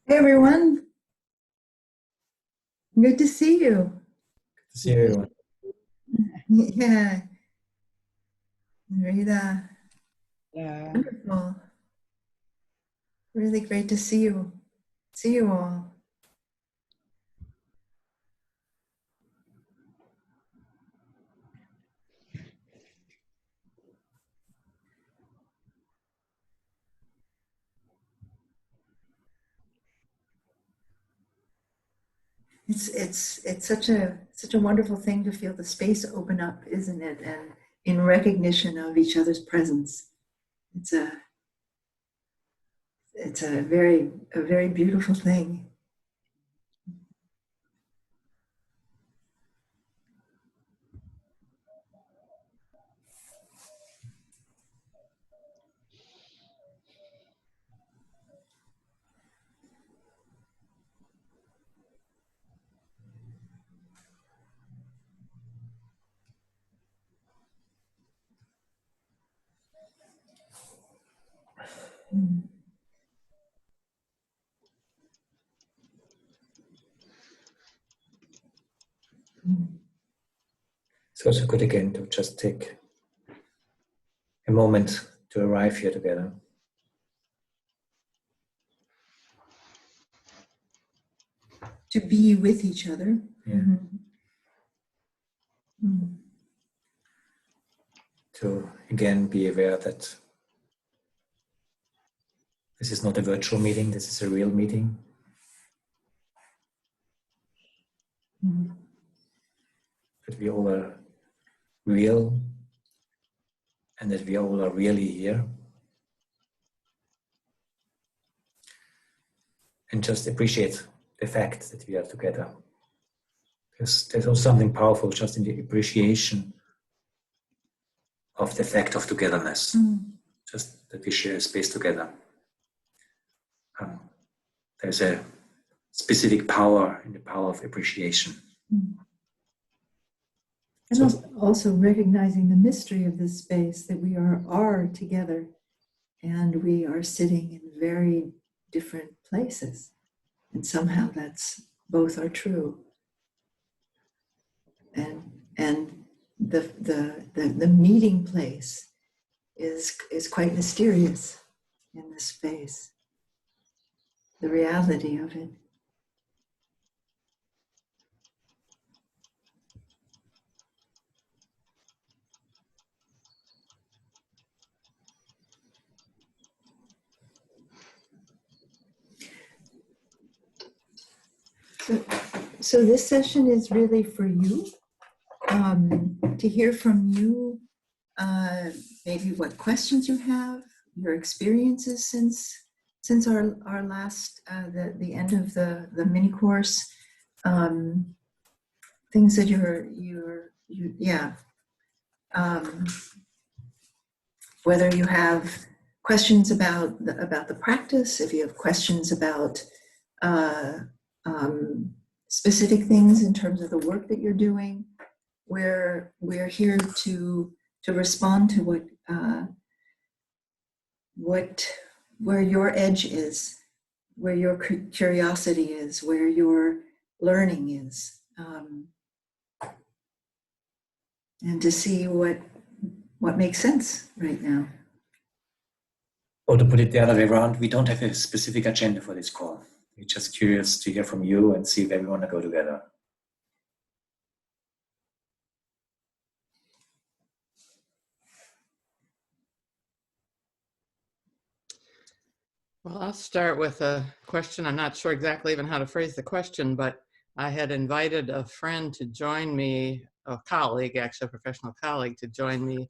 Hey everyone, good to see you. See everyone. Yeah, Rita, Yeah. wonderful. Really great to see you. See you all. It's such a wonderful thing to feel the space open up, isn't it? And in recognition of each other's presence. It's a it's a very beautiful thing. Mm. Mm. It's also good again to just take a moment to arrive here together. To be with each other. Yeah. Mm-hmm. Mm. To again be aware that this is not a virtual meeting, this is a real meeting. Mm. That we all are real and that we all are really here. And just appreciate the fact that we are together. There's also something powerful just in the appreciation of the fact of togetherness. Mm. Just that we share a space together. There's a specific power in the power of appreciation. Mm. And also recognizing the mystery of this space, that we are together and we are sitting in very different places. And somehow that's both are true. And the meeting place is quite mysterious in this space. The reality of it. So this session is really for you, to hear from you, maybe what questions you have, your experiences since our last the end of the mini course, things that whether you have questions about the practice, if you have questions about specific things in terms of the work that you're doing, we're here to respond to where your edge is, where your curiosity is, where your learning is, and to see what makes sense right now. Or to put it the other way around, we don't have a specific agenda for this call. We're just curious to hear from you and see where we want to go together. Well, I'll start with a question. I'm not sure exactly even how to phrase the question, but I had invited a friend to join me, a colleague, actually a professional colleague, to join me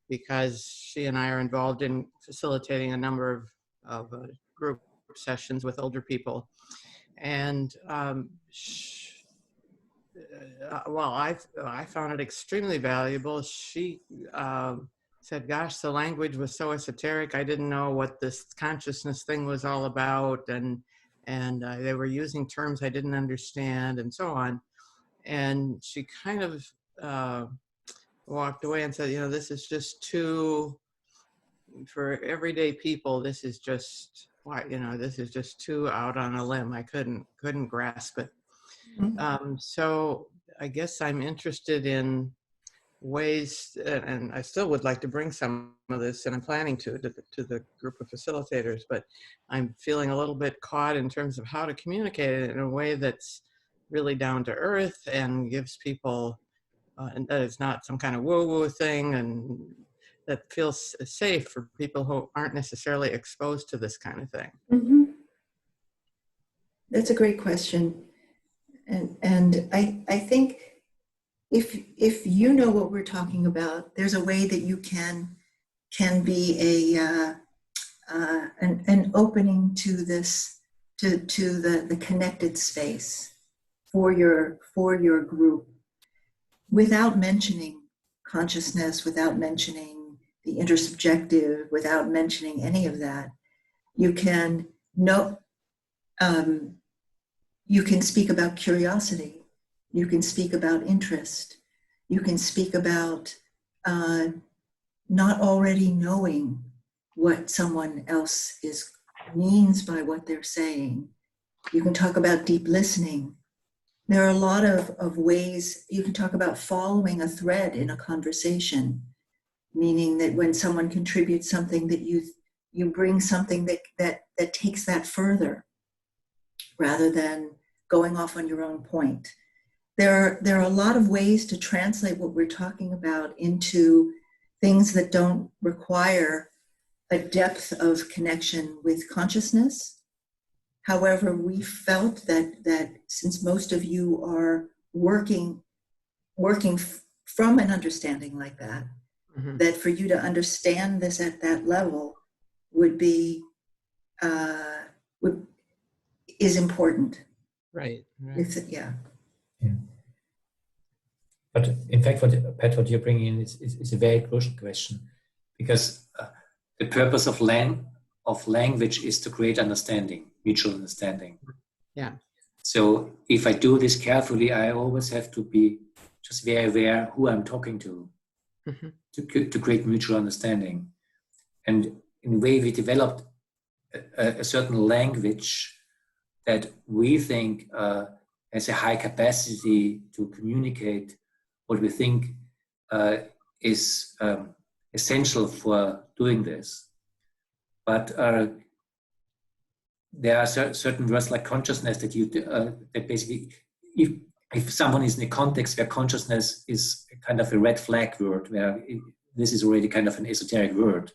because she and I are involved in facilitating a number of group sessions with older people. And well, I found it extremely valuable. She said, gosh, the language was so esoteric. I didn't know what this consciousness thing was all about. And they were using terms I didn't understand and so on. And she kind of walked away and said, you know, this is just too, for everyday people, this is just why, this is just too out on a limb. I couldn't grasp it. So I guess I'm interested in ways, and I still would like to bring some of this, and I'm planning to the group of facilitators, but I'm feeling a little bit caught in terms of how to communicate it in a way that's really down to earth and gives people, and that it's not some kind of woo-woo thing, and that feels safe for people who aren't necessarily exposed to this kind of thing. Mm-hmm. That's a great question. And I think if you know what we're talking about, there's a way that you can be an opening to this, to the connected space for your group, without mentioning consciousness, without mentioning the intersubjective, without mentioning any of that. You can know. You can speak about curiosity. You can speak about interest. You can speak about not already knowing what someone else means by what they're saying. You can talk about deep listening. There are a lot of ways. You can talk about following a thread in a conversation, meaning that when someone contributes something, that you bring something that takes that further, rather than going off on your own point. There are a lot of ways to translate what we're talking about into things that don't require a depth of connection with consciousness. However, we felt that since most of you are working from an understanding like that, Mm-hmm. that for you to understand this at that level is important. Right. Yeah. But in fact, what you're bringing in is a very crucial question, because the purpose of language is to create understanding, mutual understanding. Yeah. So if I do this carefully, I always have to be just very aware who I'm talking to, Mm-hmm. to create mutual understanding. And in a way, we developed a certain language that we think has a high capacity to communicate what we think is essential for doing this. But there are certain words like consciousness that basically, if someone is in a context where consciousness is kind of a red flag word, where this is already kind of an esoteric word,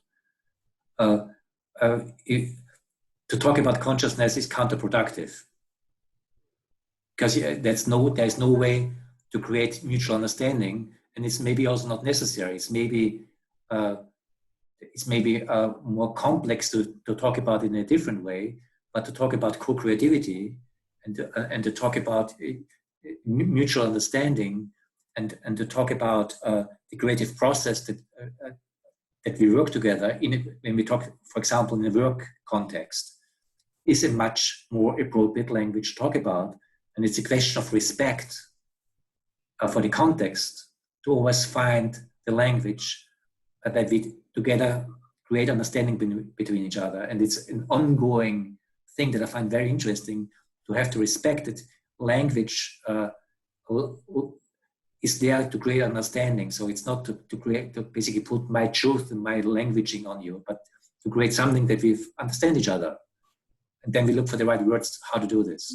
to talk about consciousness is counterproductive, because there's no way to create mutual understanding, and it's maybe also not necessary. It's maybe more complex to talk about it in a different way, but to talk about co-creativity and to talk about mutual understanding and to talk about the creative process that we work together when we talk, for example, in a work context, is a much more appropriate language to talk about. And it's a question of respect for the context, to always find the language that we together create understanding between each other. And it's an ongoing thing that I find very interesting, to have to respect that language is there to create understanding. So it's not to basically put my truth and my languaging on you, but to create something that we understand each other. And then we look for the right words how to do this.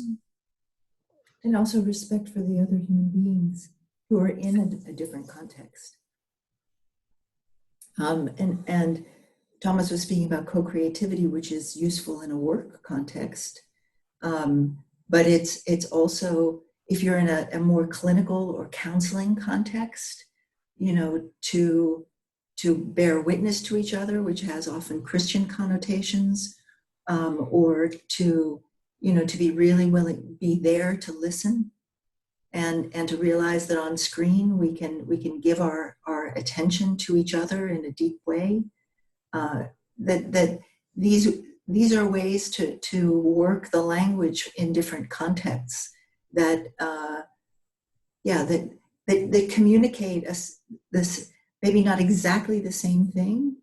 And also respect for the other human beings who are in a different context. And Thomas was speaking about co-creativity, which is useful in a work context. But it's also, if you're in a more clinical or counseling context, to bear witness to each other, which has often Christian connotations, or to be really willing, be there to listen, and to realize that on screen we can give our attention to each other in a deep way. That these are ways to work the language in different contexts that communicate this, maybe not exactly the same thing,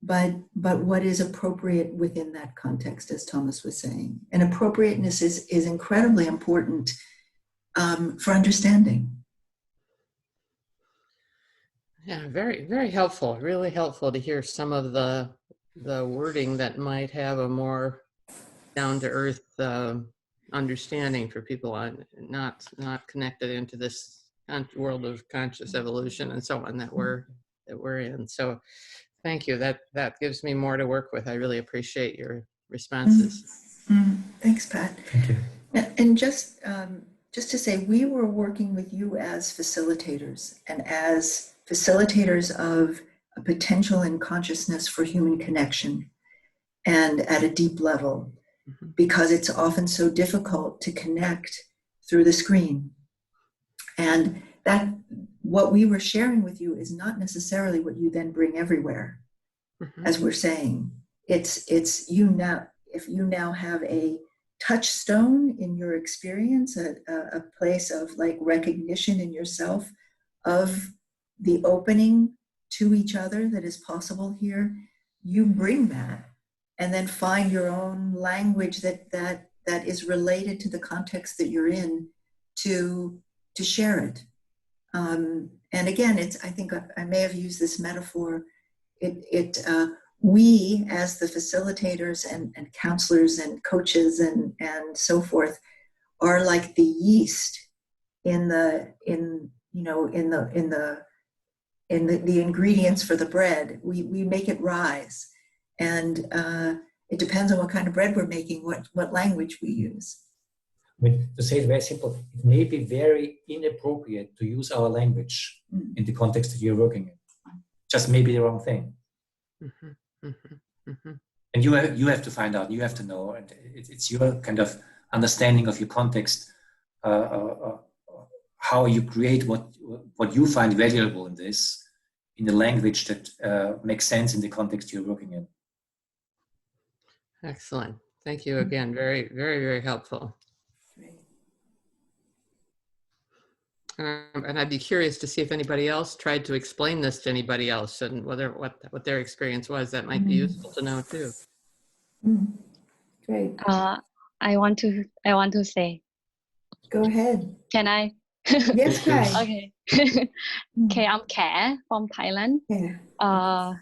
but what is appropriate within that context, as Thomas was saying. And appropriateness is incredibly important for understanding. Yeah, very, very helpful. Really helpful to hear some of the wording that might have a more down-to-earth understanding for people on not connected into this world of conscious evolution and so on that we're in. So thank you. That gives me more to work with. I really appreciate your responses. Thanks, Pat. Thank you. And just to say, we were working with you as facilitators and as facilitators of a potential in consciousness for human connection and at a deep level, because it's often so difficult to connect through the screen. And that what we were sharing with you is not necessarily what you then bring everywhere. As we're saying, it's you now, if you now have a touchstone in your experience, a place of like recognition in yourself of the opening to each other that is possible here, you bring that and then find your own language that is related to the context that you're in to share it. And again, I think I may have used this metaphor. We as the facilitators and counselors and coaches and so forth are like the yeast in the ingredients for the bread. We make it rise, and it depends on what kind of bread we're making, what language we use. I mean, to say it very simple, it may be very inappropriate to use our language in the context that you're working in. Just maybe the wrong thing. And you have to find out, you have to know, and it's your kind of understanding of your context, how you create what you find valuable in this, in the language that makes sense in the context you're working in. Excellent. Thank you again. Very, very, very helpful. And I'd be curious to see if anybody else tried to explain this to anybody else, and whether what their experience was. That might be useful to know too. Great. I want to say. Go ahead. Can I? Yes, Kai. Okay. Okay, I'm Kẻ from Thailand. Yeah.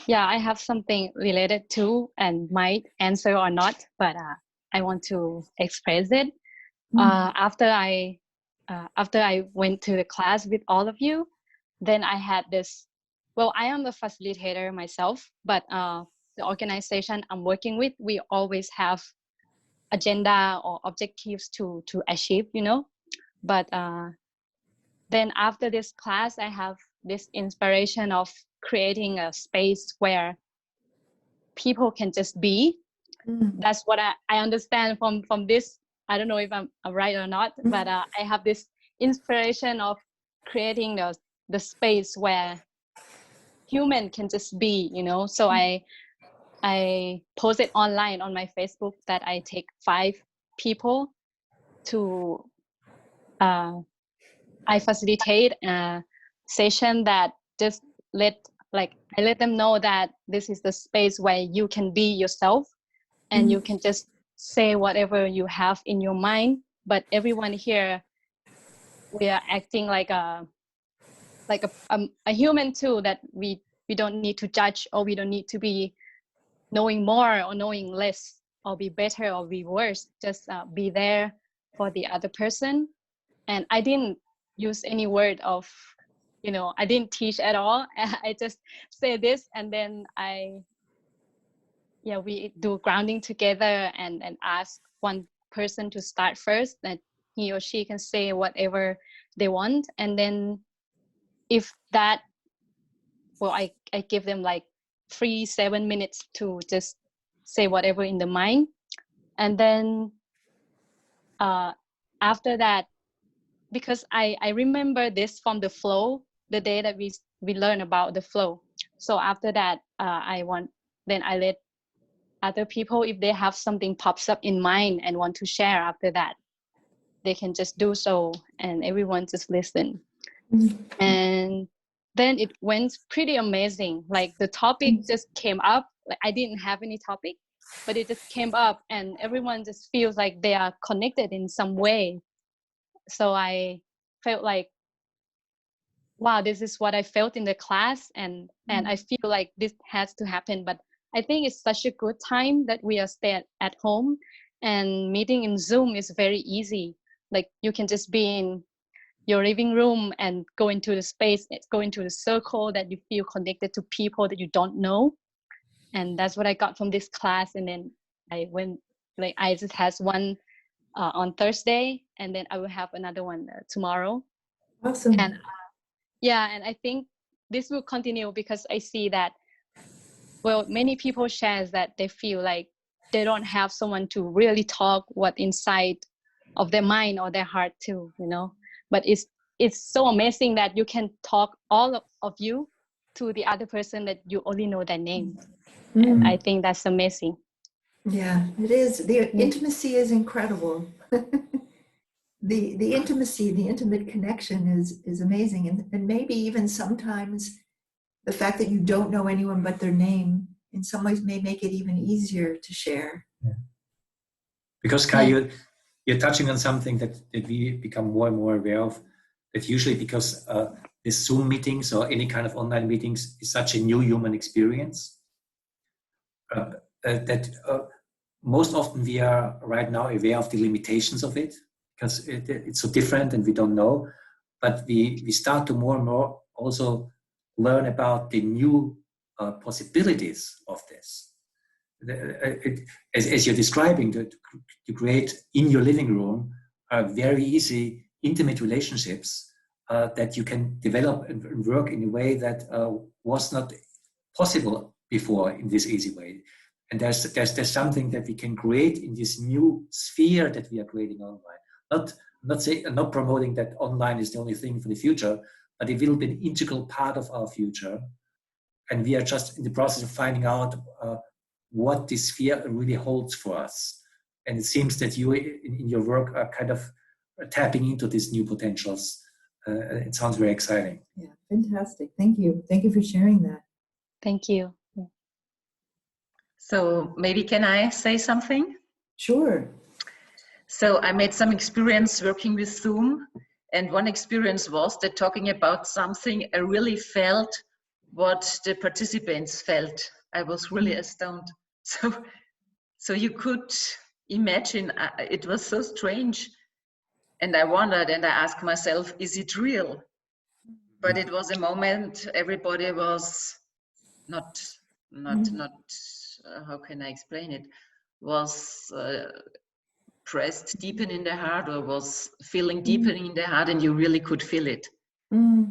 Yeah, I have something related to, and might answer or not, but I want to express it. After I went to the class with all of you, then I had this, well, I am the facilitator myself, but the organization I'm working with, we always have agenda or objectives to achieve, but then after this class, I have this inspiration of creating a space where people can just be. That's what I understand from this. I don't know if I'm right or not, but I have this inspiration of creating the space where human can just be, So I posted online on my Facebook that I take 5 people to, I facilitate a session that just I let them know that this is the space where you can be yourself, and you can just say whatever you have in your mind. But everyone here, we are acting like a human too, that we don't need to judge, or we don't need to be knowing more or knowing less, or be better or be worse. Just be there for the other person. And I didn't use any word of, I didn't teach at all. I just say this, and then we do grounding together and ask one person to start first, that he or she can say whatever they want. And then if that, well, I give them like 7 minutes to just say whatever in the mind. And then after that, because I remember this from the flow, the day that we learn about the flow. So after that, I let other people, if they have something pops up in mind and want to share after that, they can just do so, and everyone just listen. And then it went pretty amazing. Like the topic just came up. Like I didn't have any topic, but it just came up, and everyone just feels like they are connected in some way. So I felt like, wow, this is what I felt in the class, and I feel like this has to happen. But I think it's such a good time that we are stay at home, and meeting in Zoom is very easy. Like you can just be in your living room and go into the space, go into the circle that you feel connected to people that you don't know. And that's what I got from this class. And then I went, like I just has one on Thursday, and then I will have another one tomorrow. Awesome. And yeah, and I think this will continue because I see that, well, many people share that they feel like they don't have someone to really talk what inside of their mind or their heart to, you know. But it's so amazing that you can talk all of you to the other person that you only know their name. And I think that's amazing. Yeah, it is. The intimacy is incredible. The intimacy, the intimate connection is amazing. And maybe even sometimes the fact that you don't know anyone but their name in some ways may make it even easier to share. Yeah. Because Kai, you're touching on something that we become more and more aware of, that usually because the Zoom meetings or any kind of online meetings is such a new human experience, that most often we are right now aware of the limitations of it, because it's so different and we don't know, but we start to more and more also learn about the new possibilities of this. As you're describing, to create in your living room very easy, intimate relationships that you can develop and work in a way that was not possible before in this easy way. And there's something that we can create in this new sphere that we are creating online. Not promoting that online is the only thing for the future, but it will be an integral part of our future. And we are just in the process of finding out what this sphere really holds for us. And it seems that you, in your work, are kind of tapping into these new potentials. It sounds very exciting. Yeah, fantastic. Thank you. Thank you for sharing that. Thank you. So maybe can I say something? Sure. So I made some experience working with Zoom, and one experience was that talking about something I really felt what the participants felt. I was really astounded. So you could imagine, it was so strange. And I wondered and I asked myself, is it real? But it was a moment everybody was not how can I explain it, was pressed deep in the heart, or was feeling deeper in the heart, and you really could feel it.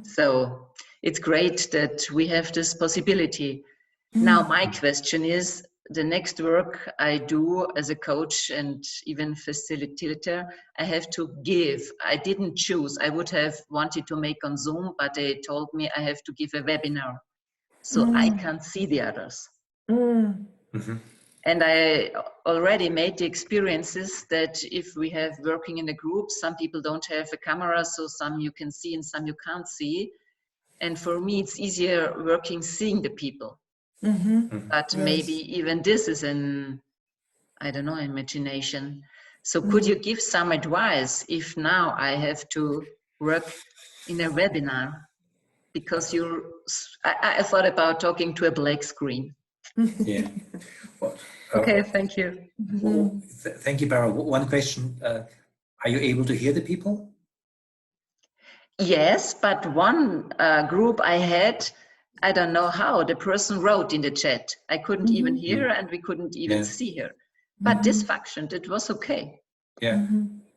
So it's great that we have this possibility. Now my question is, the next work I do as a coach and even facilitator, I have to give. I didn't choose. I would have wanted to make on Zoom, but they told me I have to give a webinar. So I can't see the others. And I already made the experiences that if we have working in a group, some people don't have a camera, so some you can see and some you can't see. And for me, it's easier working seeing the people. But maybe even this is an, I don't know, imagination. So could you give some advice if now I have to work in a webinar? Because I thought about talking to a black screen. Yeah. Well, okay, thank you. Well, thank you, Bara. One question, are you able to hear the people? Yes, but one group I had, I don't know how, the person wrote in the chat. I couldn't even hear and we couldn't even see her. But this functioned, it was okay. Yeah.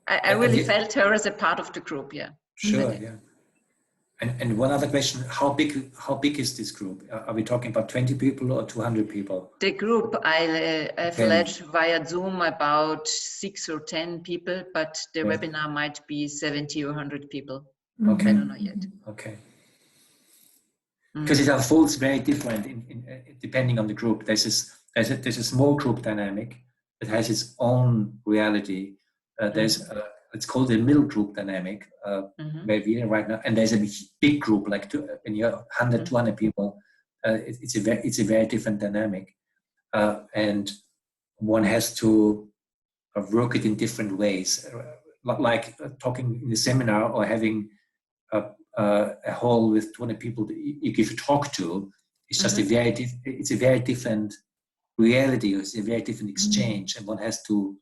I really felt her as a part of the group, yeah. Sure, yeah. And one other question, how big is this group? Are we talking about 20 people or 200 people? The group I've led via Zoom about 6 or 10 people, but the webinar might be 70 or 100 people. Okay. I don't know yet. Okay. Because it unfolds very different depending on the group. There's a small group dynamic that has its own reality. There's let's call it a middle group dynamic, where we are right now, and there's a big group, like when you're 100, 200 people, it's a very different dynamic, and one has to work it in different ways, like talking in a seminar or having a hall with 200 people that you give a talk to. It's just it's a very different reality. It's a very different exchange, and one has to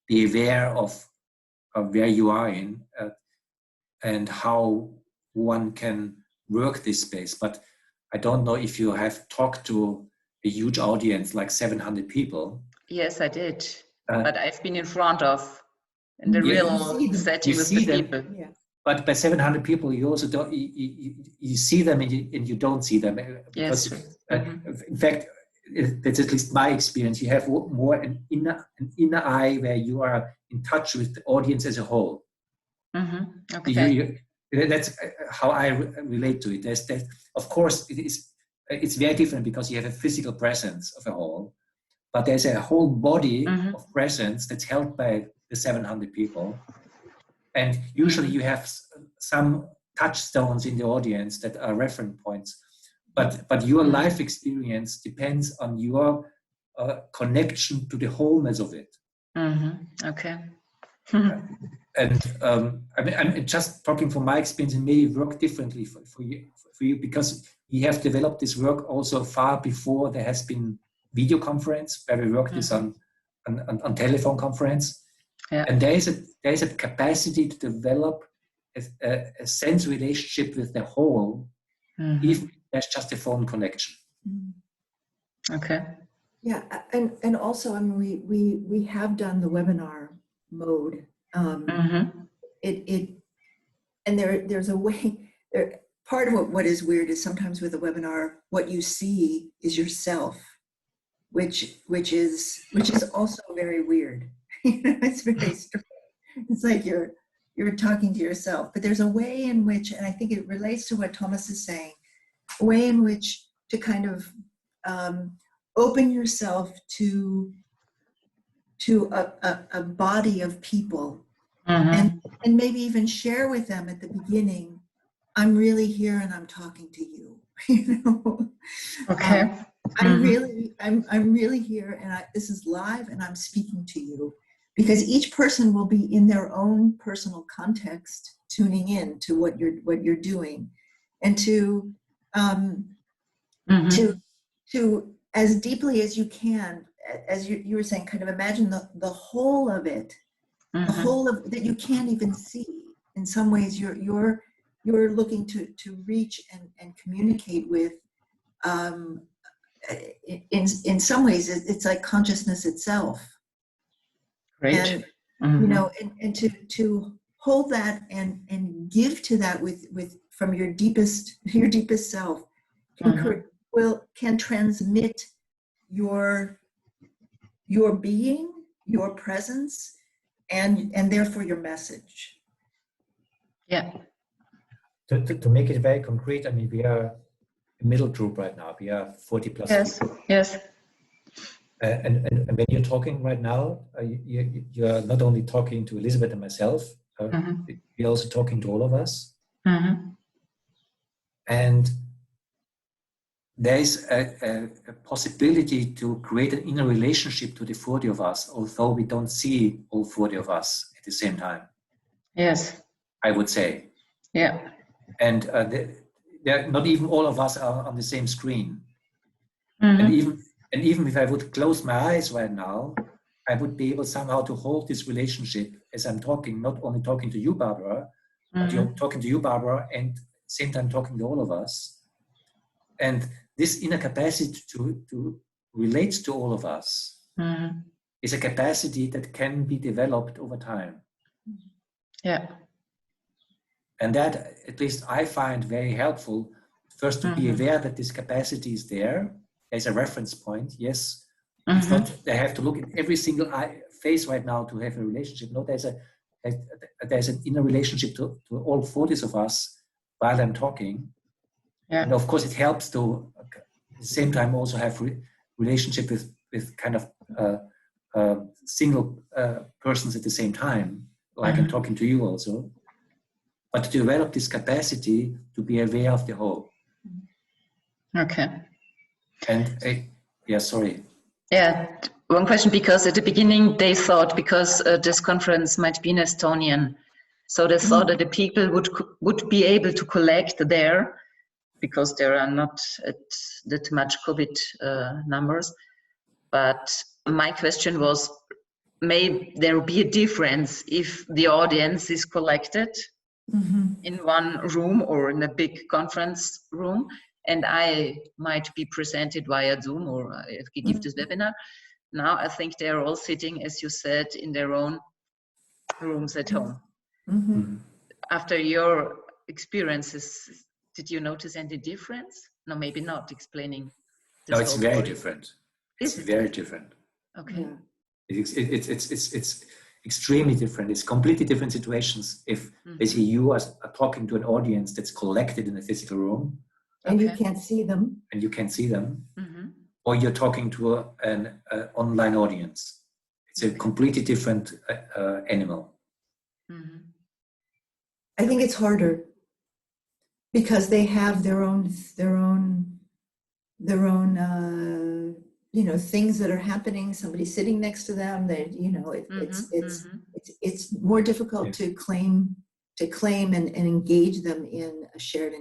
be aware of where you are in and how one can work this space. But I don't know if you have talked to a huge audience, like 700 people. Yes, I did. But I've been in front of, in the real setting with the people. Yeah. But by 700 people, you also don't, you see them and you don't see them. Because, in fact, that's at least my experience. You have more an inner eye where you are in touch with the audience as a whole. Okay. That's how I relate to it. Of course, it's very different because you have a physical presence of a whole, but there's a whole body of presence that's held by the 700 people. And usually you have some touchstones in the audience that are reference points. But your life experience depends on your connection to the wholeness of it. Okay. And I mean, I'm just talking from my experience, and may work differently for you because we have developed this work also far before there has been video conference, where we worked this on telephone conference. Yeah. And there is a capacity to develop a sense relationship with the whole, if there's just a phone connection. Okay. Yeah, and also, I mean, we have done the webinar mode. And there's a way. Part of what is weird is sometimes with a webinar, what you see is yourself, which is also very weird. It's very strange. It's like you're talking to yourself, but there's a way in which, and I think it relates to what Thomas is saying, a way in which to kind of open yourself to a body of people, and maybe even share with them at the beginning, I'm really here and I'm talking to you. You know. Okay. I'm really here, and this is live, and I'm speaking to you, because each person will be in their own personal context, tuning in to what you're doing, and to as deeply as you can, as you were saying, kind of imagine the whole of it, the whole of that you can't even see. In some ways, you're looking to reach and communicate with. In some ways, it's like consciousness itself. Great. And you know, and to hold that and give to that with from your deepest self can transmit your being, your presence, and therefore your message. Yeah. To make it very concrete, I mean, we are a middle group right now. We are 40 plus people. Yes. And when you're talking right now, you're not only talking to Elizabeth and myself, we're also talking to all of us. And there is a possibility to create an inner relationship to the 40 of us, although we don't see all 40 of us at the same time. Yes. I would say. Yeah. And not even all of us are on the same screen. And even if I would close my eyes right now, I would be able somehow to hold this relationship as I'm talking, not only talking to you, Barbara, but you're talking to you, Barbara, and at the same time talking to all of us. And this inner capacity to relate to all of us is a capacity that can be developed over time. Yeah. And that, at least I find very helpful, first to be aware that this capacity is there. There's a reference point, yes. It's not, I have to look at every single face right now to have a relationship. No, there's an inner relationship to all 40s of us while I'm talking. Yeah. And of course it helps to, at the same time, also have relationship with kind of single persons at the same time. like I'm talking to you also, but to develop this capacity to be aware of the whole. Okay. And yeah, sorry. Yeah, one question, because at the beginning they thought, because this conference might be in Estonian, so they thought that the people would be able to collect there, because there are not that much COVID numbers. But my question was, may there be a difference if the audience is collected in one room or in a big conference room, and I might be presented via Zoom or give this webinar. Now I think they're all sitting, as you said, in their own rooms at home. After your experiences, did you notice any difference? No, maybe not. Explaining. No, it's very different. It's very different. Okay. Yeah. It's extremely different. It's completely different situations if basically you are talking to an audience that's collected in a physical room. And you can't see them. And you can see them. Or you're talking to an online audience. It's a completely different animal. I think it's harder because they have their own you know, things that are happening. Somebody's sitting next to them. They, you know, it's more difficult to claim and engage them in a shared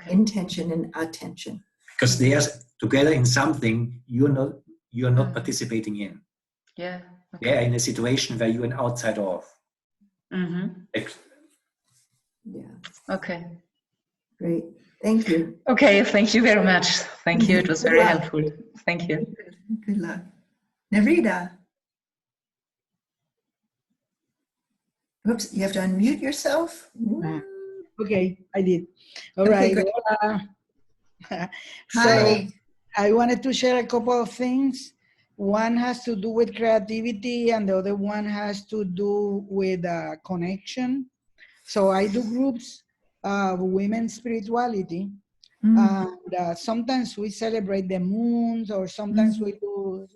intention and attention. Because they are together in something you're not participating in. Yeah. Okay. They are in a situation where you're an outsider of. Yeah. Okay. Great. Thank you. Okay. Thank you very much. Thank you. It was very helpful. Thank you. Good luck. Nerida. Oops, you have to unmute yourself. Okay, I did. All Okay, right. So Hi. I wanted to share a couple of things. One has to do with creativity and the other one has to do with connection. So I do groups of women's spirituality. And sometimes we celebrate the moons, or sometimes we do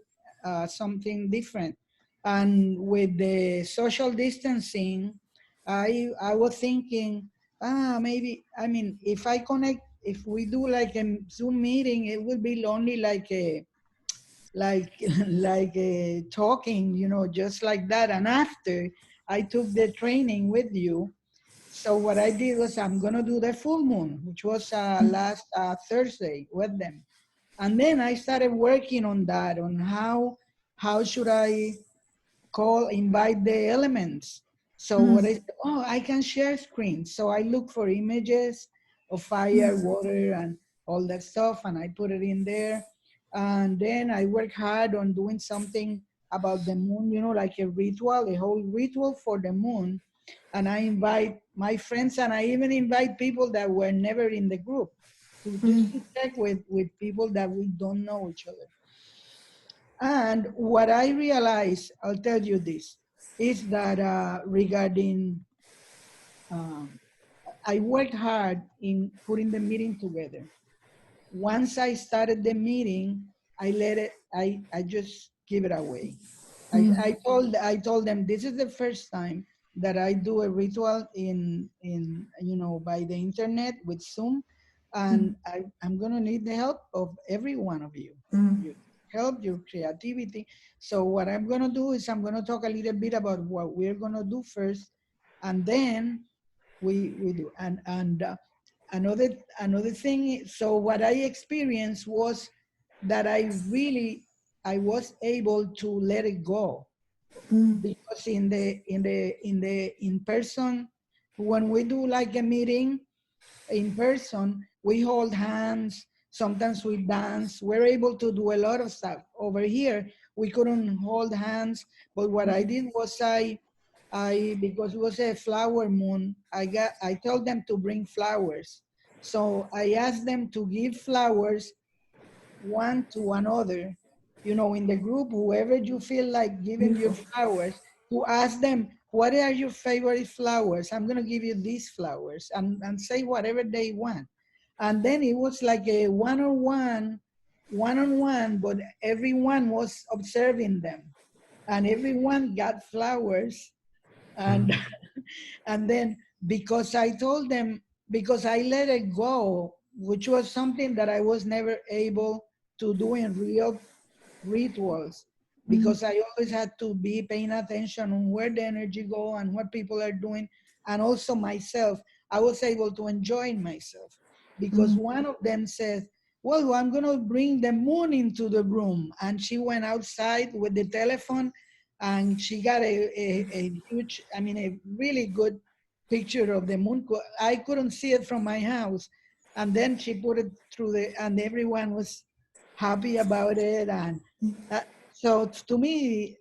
something different. And with the social distancing, I was thinking, maybe, I mean, if we do like a Zoom meeting, it will be only like a talking, you know, just like that. And after I took the training with you, so what I did was I'm gonna do the full moon, which was last Thursday with them. And then I started working on that, on how should I invite the elements. So what I can share screens. So I look for images of fire, water, and all that stuff, and I put it in there. And then I work hard on doing something about the moon, you know, like a ritual, a whole ritual for the moon. And I invite my friends, and I even invite people that were never in the group to just to check with people that we don't know each other. And what I realized, I'll tell you this, is that regarding, I worked hard in putting the meeting together. Once I started the meeting, I just give it away. I told them, this is the first time that I do a ritual in you know, by the internet with Zoom, and I'm gonna need the help of every one of you. Your help, your creativity. So what I'm gonna do is I'm gonna talk a little bit about what we're gonna do first, and then we do. And another thing. So what I experienced was that I was able to let it go, because in person, when we do like a meeting in person, we hold hands, sometimes we dance, we're able to do a lot of stuff. Over here we couldn't hold hands, but what I did was I because it was a flower moon, I told them to bring flowers. So I asked them to give flowers one to another, you know, in the group, whoever you feel like giving your flowers, to ask them, what are your favorite flowers? I'm gonna give you these flowers, and say whatever they want. And then it was like a one-on-one, but everyone was observing them. And everyone got flowers, And and then because I told them, because I let it go, which was something that I was never able to do in real rituals, because I always had to be paying attention on where the energy go and what people are doing, and also myself. I was able to enjoy myself because one of them said, well, I'm going to bring the moon into the room. And she went outside with the telephone and she got a huge, I mean, a really good picture of the moon. I couldn't see it from my house. And then she put it through and everyone was happy about it. And so to me,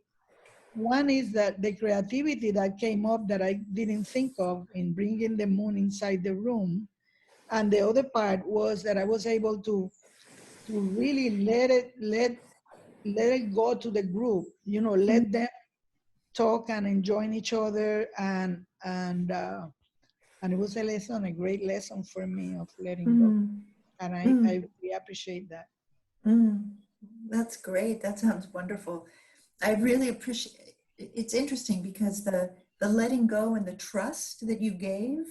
one is that the creativity that came up that I didn't think of in bringing the moon inside the room. And the other part was that I was able to really let it go to the group, you know, let them talk and enjoy each other. And it was a lesson, a great lesson for me of letting go. And I really appreciate that. That's great. That sounds wonderful. I really appreciate. It's interesting because the letting go and the trust that you gave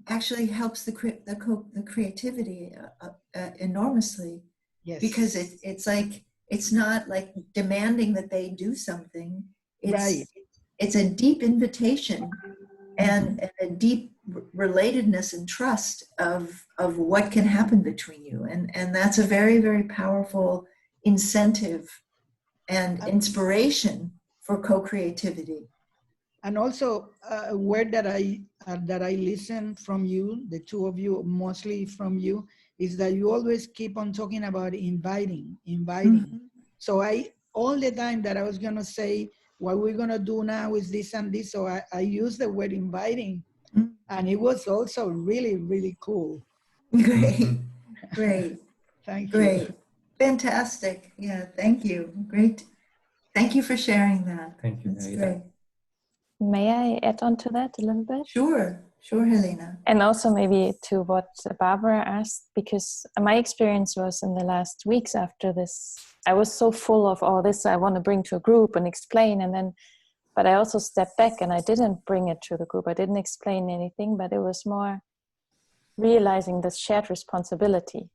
actually helps the creativity enormously. Yes. Because it's like, it's not like demanding that they do something. It's a deep invitation and a deep relatedness and trust of what can happen between you. And that's a very, very powerful incentive and inspiration for co-creativity. And also a word that I listen from you, the two of you, mostly from you, is that you always keep on talking about inviting. So all the time that I was going to say, what we're going to do now is this and this. So I used the word inviting, and it was also really, really cool. Great. Thank you. You. Fantastic. Yeah, thank you. Great. Thank you for sharing that. Thank you. That's great. May I add on to that a little bit? Sure, Helena. And also maybe to what Barbara asked, because my experience was in the last weeks after this, I was so full of all this I want to bring to a group and explain, but I also stepped back and I didn't bring it to the group. I didn't explain anything, but it was more realizing this shared responsibility.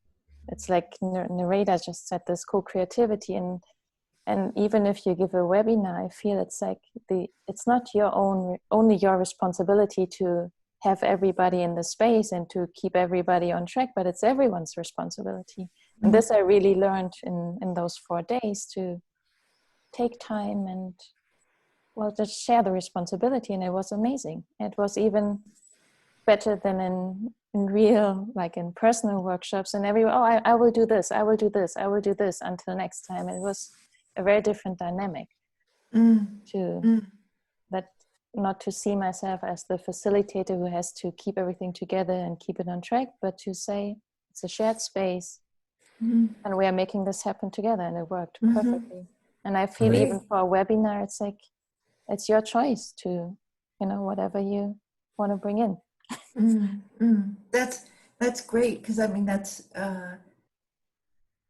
It's like Nareda just said, this co-creativity, and even if you give a webinar, I feel it's like it's not only your responsibility to have everybody in the space and to keep everybody on track, but it's everyone's responsibility. And this I really learned in those 4 days, to take time and, well, just share the responsibility. And it was amazing. It was even better than in real, like in personal workshops, and everyone, I will do this, I will do this, I will do this until next time. It was a very different dynamic that, not to see myself as the facilitator who has to keep everything together and keep it on track, but to say it's a shared space and we are making this happen together, and it worked perfectly. And I feel even for a webinar, it's like, it's your choice to, whatever you want to bring in. That's great, because I mean, that's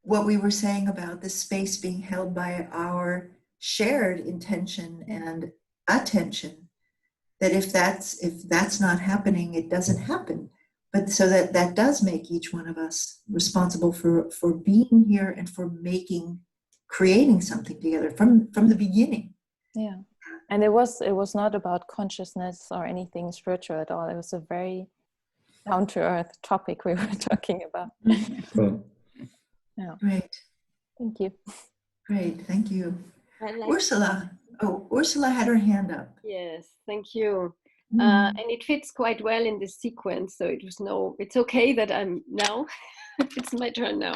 what we were saying about the space being held by our shared intention and attention, that if that's not happening, it doesn't happen. But so that does make each one of us responsible for being here and for creating something together from the beginning. Yeah. And it was not about consciousness or anything spiritual at all. It was a very down-to-earth topic we were talking about. Cool. Yeah. Great. Thank you. Great, thank you. Like Ursula. Oh, Ursula had her hand up. Yes, thank you. And it fits quite well in the sequence. So it's okay that I'm now, it's my turn now.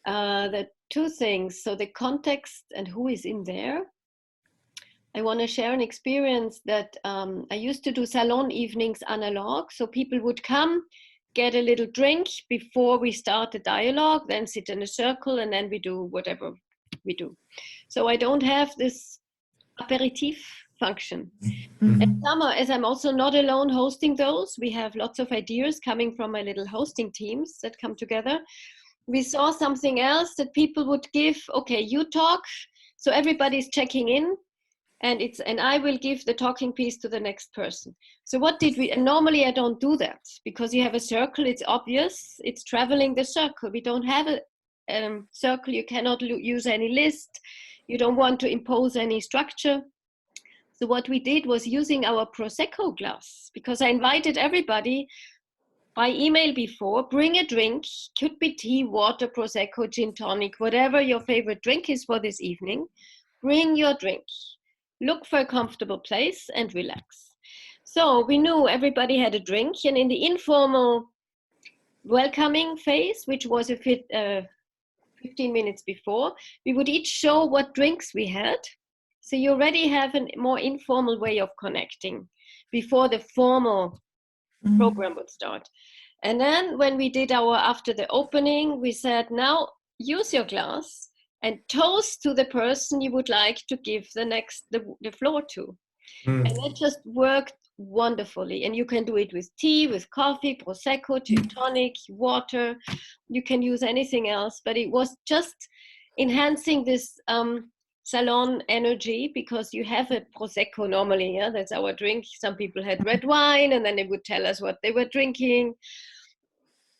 The two things, so the context and who is in there. I want to share an experience that I used to do salon evenings analog. So people would come, get a little drink before we start the dialogue, then sit in a circle, and then we do whatever we do. So I don't have this aperitif function. And summer, as I'm also not alone hosting those, we have lots of ideas coming from my little hosting teams that come together. We saw something else that people would give, okay, you talk, so everybody's checking in, and I will give the talking piece to the next person. So what did we, and normally I don't do that because you have a circle, it's obvious, it's traveling the circle. We don't have a circle, you cannot use any list, you don't want to impose any structure. So what we did was using our Prosecco glass, because I invited everybody by email before, bring a drink, could be tea, water, Prosecco, gin tonic, whatever your favorite drink is for this evening, bring your drink. Look for a comfortable place and relax. So we knew everybody had a drink, and in the informal welcoming phase, which was 15 minutes before, we would each show what drinks we had. So you already have a more informal way of connecting before the formal program would start. And then when we did after the opening, we said, now use your glass and toast to the person you would like to give the floor to. And that just worked wonderfully. And you can do it with tea, with coffee, Prosecco, gin tonic, water. You can use anything else, but it was just enhancing this salon energy, because you have a Prosecco normally, yeah, that's our drink. Some people had red wine, and then they would tell us what they were drinking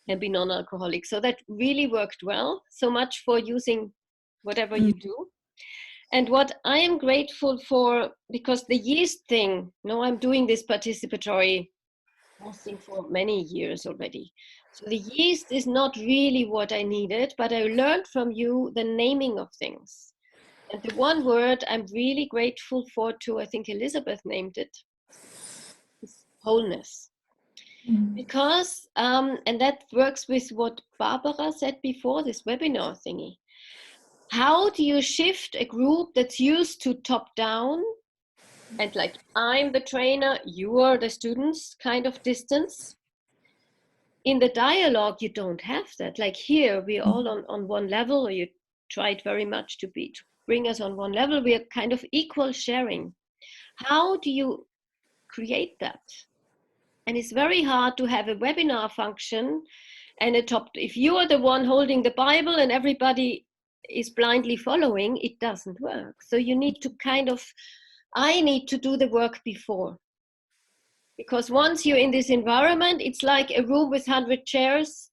and be non-alcoholic. So that really worked well. So much for using whatever you do. And what I am grateful for, because the yeast thing, I'm doing this participatory hosting for many years already. So the yeast is not really what I needed, but I learned from you the naming of things. And the one word I'm really grateful for too, I think Elizabeth named it, is wholeness. Because, and that works with what Barbara said before, this webinar thingy. How do you shift a group that's used to top down and like, I'm the trainer, you are the students kind of distance? In the dialogue, you don't have that. Like here, we're all on one level, or you tried very much to bring us on one level. We are kind of equal sharing. How do you create that? And it's very hard to have a webinar function and if you are the one holding the Bible and everybody is blindly following, it doesn't work. So you need to I need to do the work before. Because once you're in this environment, it's like a room with 100 chairs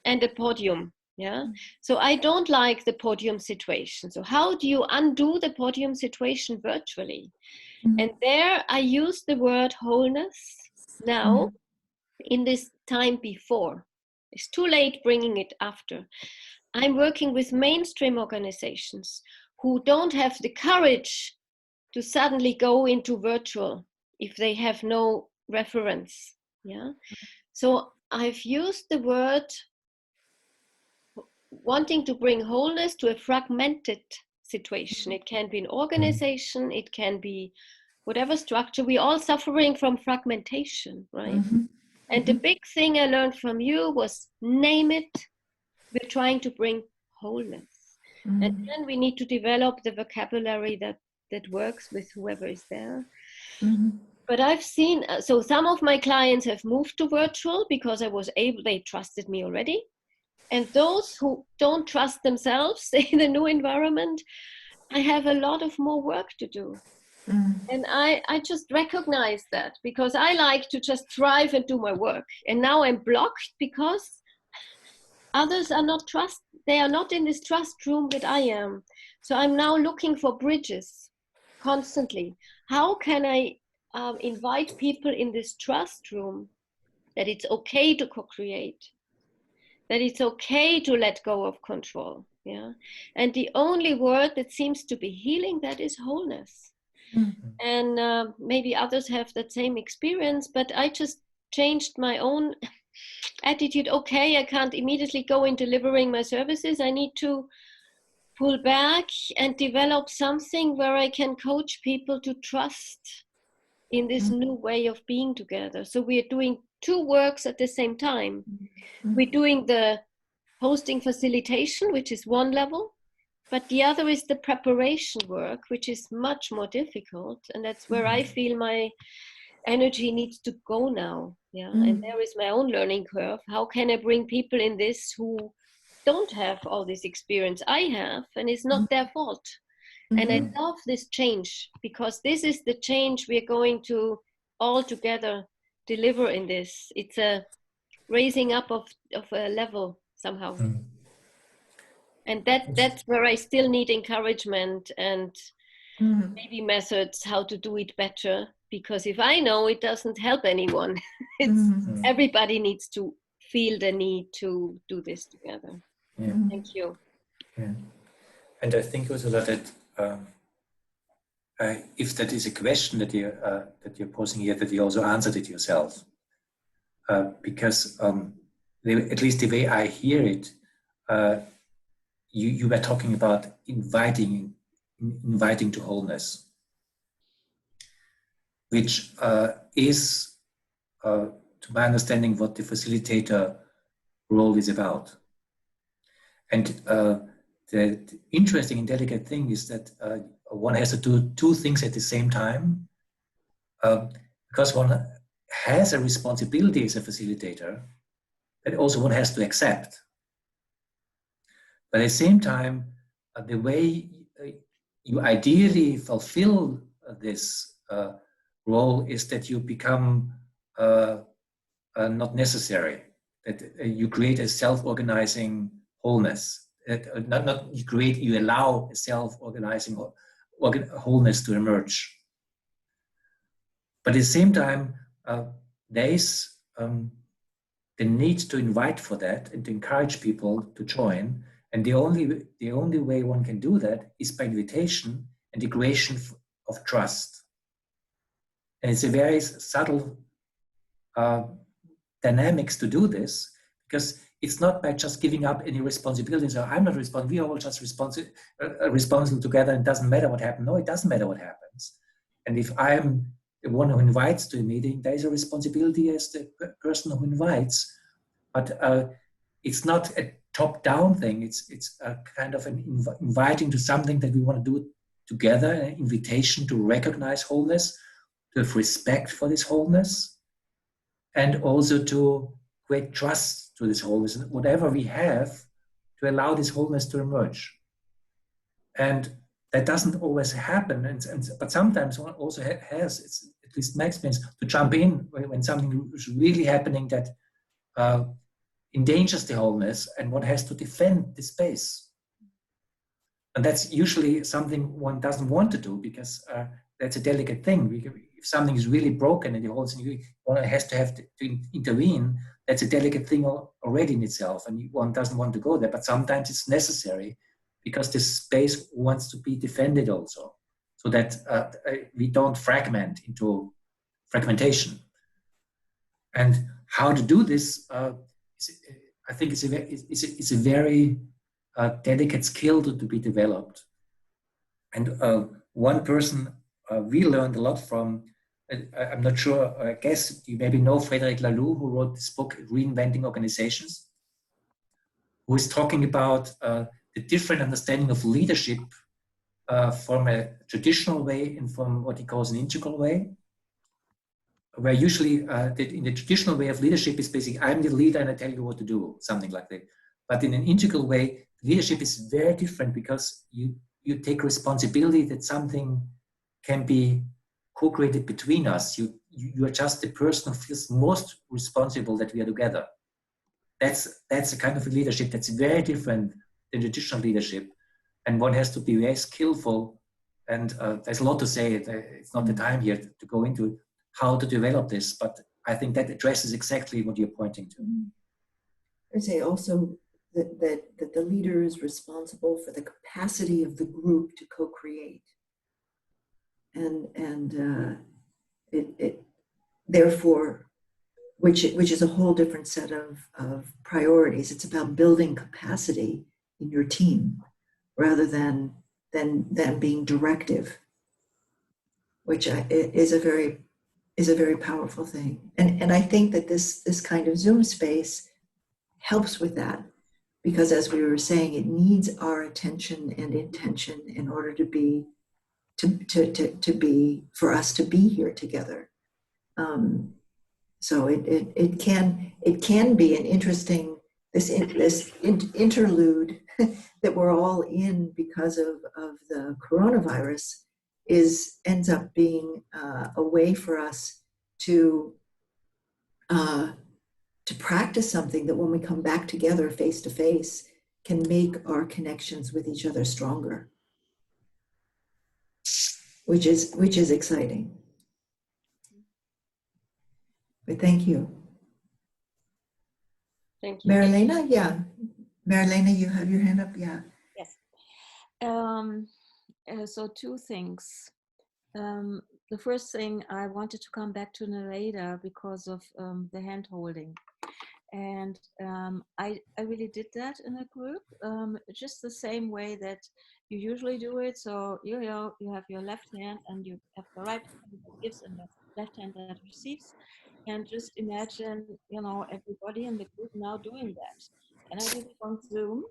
and a podium. Yeah. So I don't like the podium situation. So how do you undo the podium situation virtually? And there I use the word wholeness now in this time before. It's too late bringing it after. I'm working with mainstream organizations who don't have the courage to suddenly go into virtual if they have no reference. Yeah. So I've used the word wanting to bring wholeness to a fragmented situation. It can be an organization, it can be whatever structure. We're all suffering from fragmentation, right? And the big thing I learned from you was name it. We're trying to bring wholeness. And then we need to develop the vocabulary that works with whoever is there. But I've seen, so some of my clients have moved to virtual because they trusted me already. And those who don't trust themselves in the new environment, I have a lot of more work to do. And I just recognize that, because I like to just thrive and do my work. And now I'm blocked because others are not they are not in this trust room that I am. So I'm now looking for bridges constantly. How can I invite people in this trust room that it's okay to co-create, that it's okay to let go of control? Yeah. And the only word that seems to be healing that is wholeness. And maybe others have that same experience, but I just changed my own attitude. Okay, I can't immediately go in delivering my services. I need to pull back and develop something where I can coach people to trust in this new way of being together. So we are doing two works at the same time. We're doing the hosting facilitation, which is one level, but the other is the preparation work, which is much more difficult. And that's where I feel my energy needs to go now. Yeah. And there is my own learning curve. How can I bring people in this who don't have all this experience I have, and it's not their fault? And I love this change, because this is the change we're going to all together deliver in this. It's a raising up of a level somehow. And that's where I still need encouragement and maybe methods how to do it better. Because if I know, it doesn't help anyone. Everybody needs to feel the need to do this together. Yeah. Thank you. Yeah. And I think also that if that is a question that you're posing here, that you also answered it yourself, because at least the way I hear it, you were talking about inviting to wholeness, which is, to my understanding, what the facilitator role is about. And the interesting and delicate thing is that one has to do two things at the same time, because one has a responsibility as a facilitator that also one has to accept. But at the same time, the way you ideally fulfill this role is that you become not necessary, that you create a self-organizing wholeness. You allow a self-organizing wholeness to emerge. But at the same time, there is the need to invite for that and to encourage people to join. And the only way one can do that is by invitation and the creation of trust. And it's a very subtle dynamics to do this, because it's not by just giving up any responsibility. So I'm not responsible, we are all just responsible together, and it doesn't matter what happens. No, it doesn't matter what happens. And if I'm the one who invites to a meeting, there is a responsibility as the person who invites, but it's not a top-down thing. It's a kind of an inviting to something that we want to do together, an invitation to recognize wholeness, to have respect for this wholeness, and also to create trust to this wholeness, and whatever we have, to allow this wholeness to emerge. And that doesn't always happen, but sometimes one also has, it's at least my experience, to jump in when something is really happening that endangers the wholeness, and one has to defend the space. And that's usually something one doesn't want to do, because that's a delicate thing. If something is really broken and the whole thing, one has to have to intervene. That's a delicate thing already in itself, and one doesn't want to go there. But sometimes it's necessary, because this space wants to be defended also, so that we don't fragment into fragmentation. And how to do this, I think it's a very delicate skill to be developed. And one person we learned a lot from, I'm not sure, I guess you maybe know Frederic Laloux, who wrote this book, Reinventing Organizations, who is talking about the different understanding of leadership from a traditional way and from what he calls an integral way, where usually in the traditional way of leadership is basically, I'm the leader and I tell you what to do, something like that. But in an integral way, leadership is very different, because you take responsibility that something can be co-created between us. You are just the person who feels most responsible that we are together. That's a kind of a leadership that's very different than traditional leadership, and one has to be very skillful. And there's a lot to say. It's not the time here to go into how to develop this, but I think that addresses exactly what you're pointing to. I'd say also that the leader is responsible for the capacity of the group to co-create. And it therefore, which is a whole different set of priorities. It's about building capacity in your team rather than being directive, which is a very powerful thing. And I think that this kind of Zoom space helps with that, because as we were saying, it needs our attention and intention in order to be for us to be here together. So it can be an interesting, this interlude that we're all in because of the coronavirus ends up being a way for us to practice something that when we come back together face to face can make our connections with each other stronger, which is exciting. But thank you. Thank you. Marilena, yeah. Marilena, you have your hand up, yeah. Yes. So two things. The first thing, I wanted to come back to Nareda because of the hand holding. And I really did that in a group, just the same way that you usually do it. So you have your left hand and you have the right hand that gives and the left hand that receives. And just imagine, everybody in the group now doing that. And I did it on Zoom,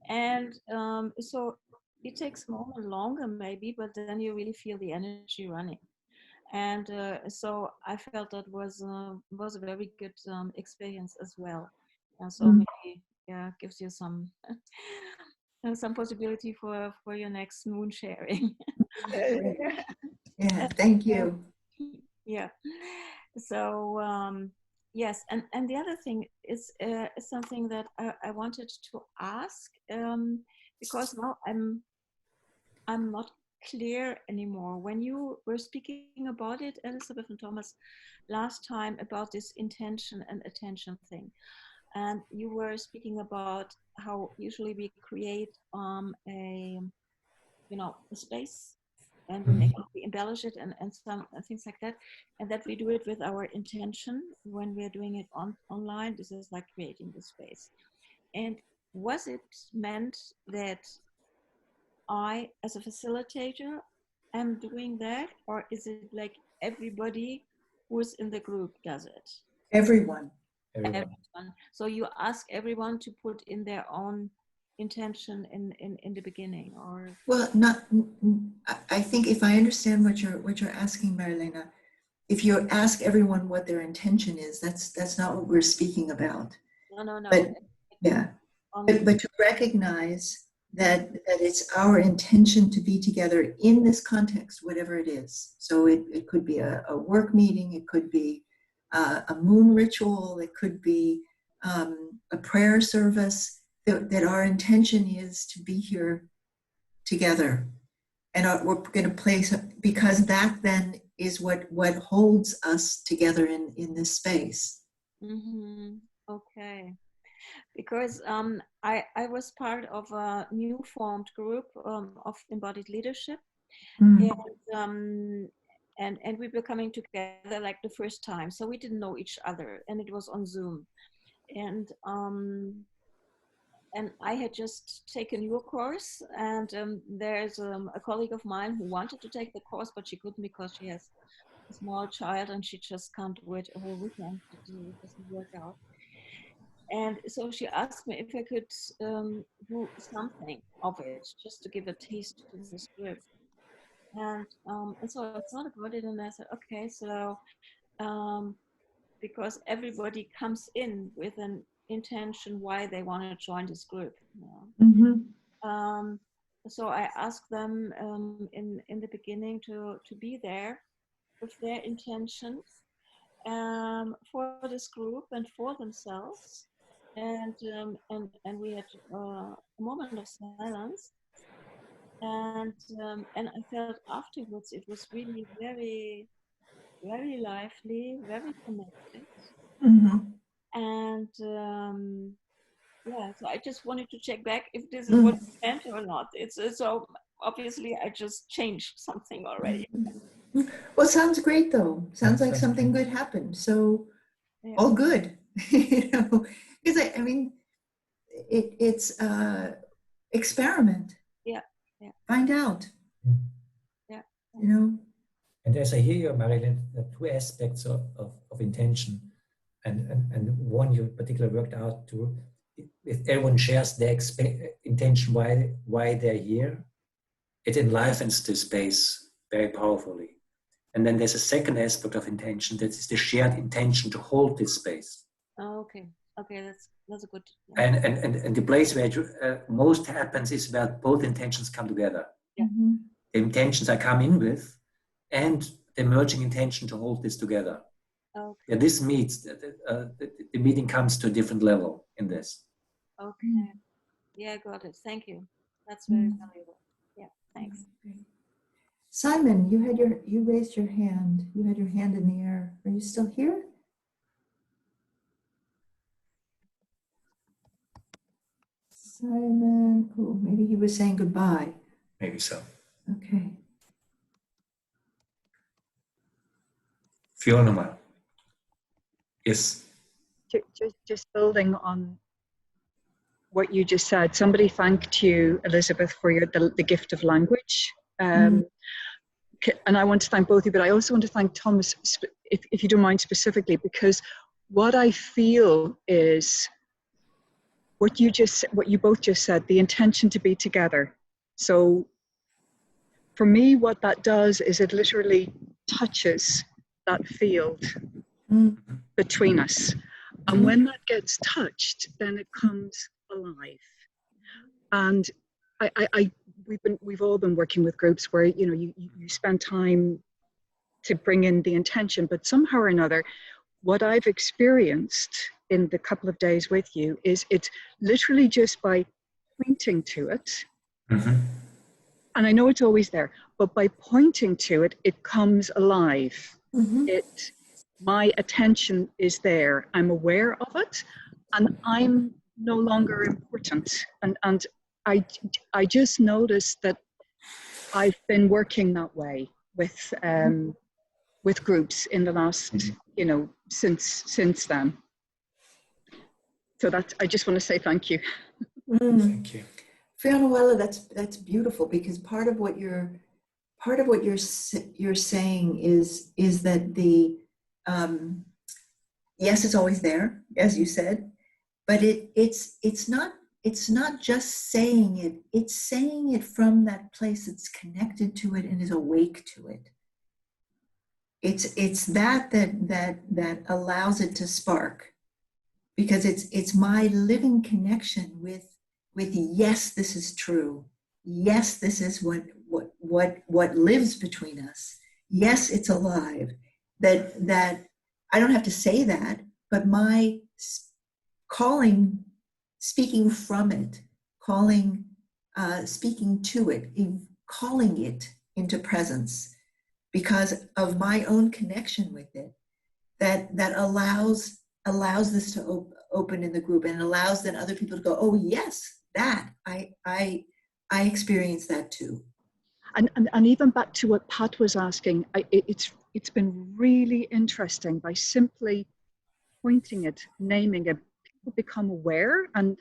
and so it takes a moment longer maybe, but then you really feel the energy running. And so I felt that was a very good experience as well. And so maybe gives you some possibility for your next moon sharing. Yeah, thank you. Yeah. So yes, and the other thing is something that I wanted to ask, because now I'm not clear anymore. When you were speaking about it, Elizabeth and Thomas, last time about this intention and attention thing, and you were speaking about how usually we create a space, and we embellish it and some things like that, and that we do it with our intention when we're doing it online. This is like creating the space. And was it meant that I, as a facilitator, am doing that, or is it like everybody who's in the group does it? Everyone. Everyone. So you ask everyone to put in their own intention in the beginning, or? Well, I think if I understand what you're asking, Marilena, if you ask everyone what their intention is, that's not what we're speaking about. No. But yeah, but to recognize that it's our intention to be together in this context, whatever it is. So it could be a work meeting, it could be a moon ritual, it could be a prayer service, that our intention is to be here together. And we're going to place, because that then is what holds us together in this space. Mm-hmm. Okay. Because I was part of a new formed group of embodied leadership, and we were coming together like the first time, so we didn't know each other, and it was on Zoom, and I had just taken your course, and there's a colleague of mine who wanted to take the course, but she couldn't because she has a small child and she just can't do it a whole weekend. It doesn't work out. And so she asked me if I could do something of it, just to give a taste to this group. And so I thought about it, and I said, okay, so because everybody comes in with an intention why they want to join this group. So I asked them in the beginning to be there with their intentions for this group and for themselves. And we had a moment of silence, and I felt afterwards it was really very, very lively, very connected. And yeah, so I just wanted to check back if this is what you meant or not. It's so obviously I just changed something already. Well, sounds great though. Sounds like something good happened. So yeah. All good, because I mean, it's experiment. Yeah. Find out. Yeah. And as I hear you, Marilyn, the two aspects of intention, and one you particularly worked out to, if everyone shares their intention why they're here, it enlivens the space very powerfully. And then there's a second aspect of intention, that is the shared intention to hold this space. Oh, okay. Okay, that's a good. And the place where most happens is where both intentions come together. Yeah. Mm-hmm. The intentions I come in with, and the emerging intention to hold this together. Okay. Yeah, this meets. The meeting comes to a different level in this. Okay. Yeah, got it. Thank you. That's very valuable. Yeah. Thanks. Simon, you raised your hand. You had your hand in the air. Are you still here? Simon, oh, maybe he was saying goodbye. Maybe so. Okay. Fiona. Yes. Just building on what you just said, somebody thanked you, Elizabeth, for the gift of language. And I want to thank both of you, but I also want to thank Thomas, if you don't mind specifically, because what I feel is what you both just said, the intention to be together. So for me, what that does is it literally touches that field between us. And when that gets touched, then it comes alive. And we've all been working with groups where, you know, you spend time to bring in the intention, but somehow or another, what I've experienced in the couple of days with you is it's literally just by pointing to it. Mm-hmm. And I know it's always there, but by pointing to it, it comes alive. Mm-hmm. My attention is there. I'm aware of it, and I'm no longer important. And I just noticed that I've been working that way with groups in the last, you know, since then. So I just want to say thank you. Thank you. Fiona, that's beautiful, because part of what you're saying is that the yes, it's always there, as you said, but it's not just saying it, it's saying it from that place that's connected to it and is awake to it. It's that allows it to spark, because it's my living connection with yes, this is true. Yes, this is what lives between us. Yes, it's alive. That I don't have to say that, but my calling, speaking from it, speaking to it, calling it into presence, because of my own connection with it, that allows this to open in the group, and allows then other people to go, oh yes, that I experience that too. And even back to what Pat was asking, it's been really interesting by simply pointing it, naming it, people become aware, and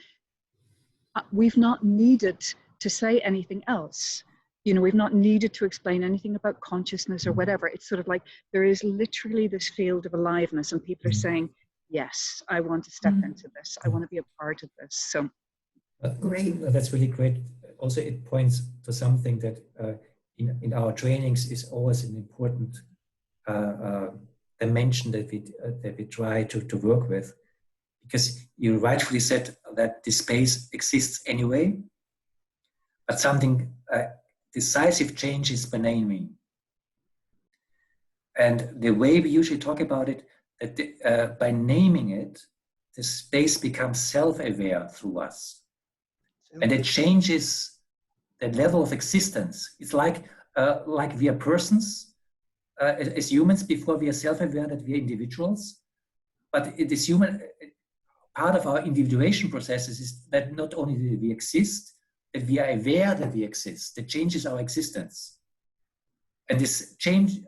we've not needed to say anything else. You know, we've not needed to explain anything about consciousness or whatever. It's sort of like there is literally this field of aliveness, and people are saying, yes, I want to step into this. I want to be a part of this. So great. That's really great. Also, it points to something that in our trainings is always an important dimension that we try to work with, because you rightfully said that the space exists anyway, but something decisive changes by naming. And the way we usually talk about it, that by naming it, the space becomes self-aware through us. And it changes the level of existence. It's like we are persons, as humans, before we are self-aware that we are individuals. But it is human, part of our individuation processes is that not only do we exist, that we are aware that we exist. That changes our existence. And this change,